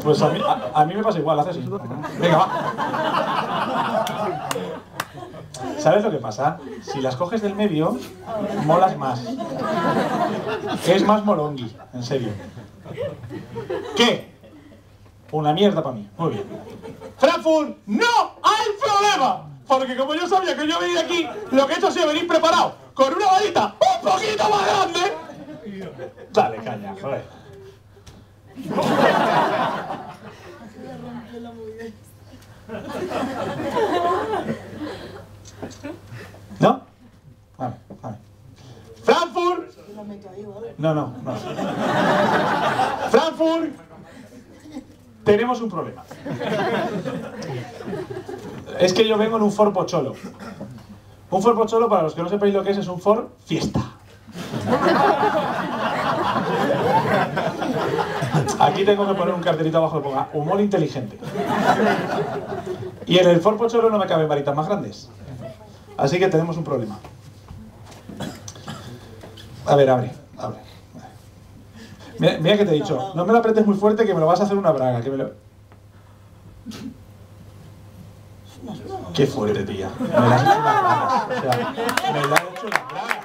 Pues a mí me pasa igual, hace así. Venga, va. ¿Sabes lo que pasa? Si las coges del medio, molas más. Es más molongui, en serio. ¿Qué? Una mierda para mí. Muy bien. Frankfurt, no hay problema. Porque como yo sabía que yo venía aquí, lo que he hecho ha sido venir preparado con una varita un poquito más grande. Dale, caña, joder. ¿No? Vale, vale. Frankfurt. No. Frankfurt. Tenemos un problema. Es que yo vengo en un Ford Pocholo. Un Ford Pocholo, para los que no sepáis lo que es un Ford Fiesta. Aquí tengo que poner un cartelito abajo que ponga humor inteligente. Y en el Ford Pocholo no me caben varitas más grandes. Así que tenemos un problema. A ver, abre. Mira que te he dicho, no me lo apretes muy fuerte que me lo vas a hacer una braga. Qué fuerte, tía. Me la has hecho unas bragas. O sea, me la has hecho unas bragas.